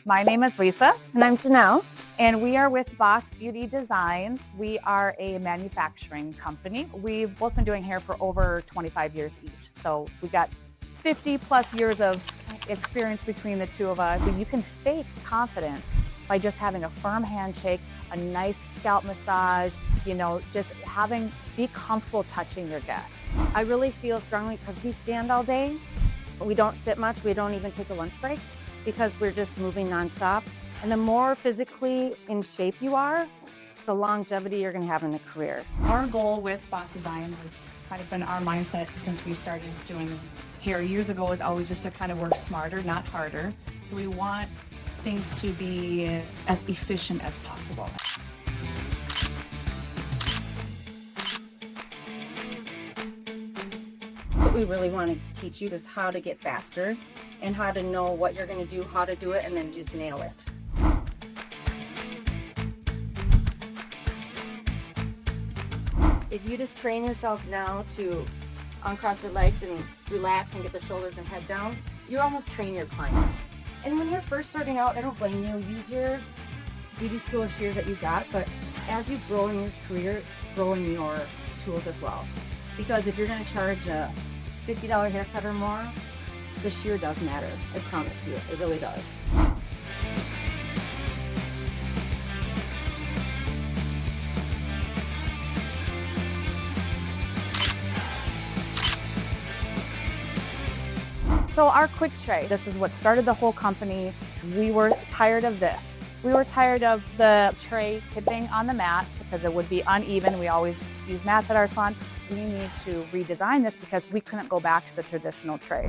My name is Lisa, And I'm Janelle. and we are with Boss Beauty Designs. We are a manufacturing company. We've both been doing hair for over 25 years each. So we got 50 plus years of experience between the two of us. You can fake confidence by just having a firm handshake, a nice scalp massage, just be comfortable touching your guests. I really feel strongly because we stand all day. We don't sit much. We don't even take a lunch break because we're just moving nonstop. And the more physically in shape you are, the longevity you're going to have in a career. Our goal with Boss Design has kind of been our mindset since we started doing hair years ago, is always just to kind of work smarter, not harder. So we want things to be as efficient as possible. What we really want to teach you is how to get faster and how to know what you're going to do, how to do it, and then just nail it. If you just train yourself now to uncross your legs and relax and get the shoulders and head down, you almost train your clients. And when you're first starting out, I don't blame you. Use your beauty school shears that you got, but as you grow in your career, grow in your tools as well. Because if you're going to charge a $50 haircut or more, the shear does matter. I promise you, it really does. So our quick tray, this is what started the whole company. We were tired of this. We were tired of the tray tipping on the mat because it would be uneven. We always use mats at our salon. We need to redesign this because we couldn't go back to the traditional tray.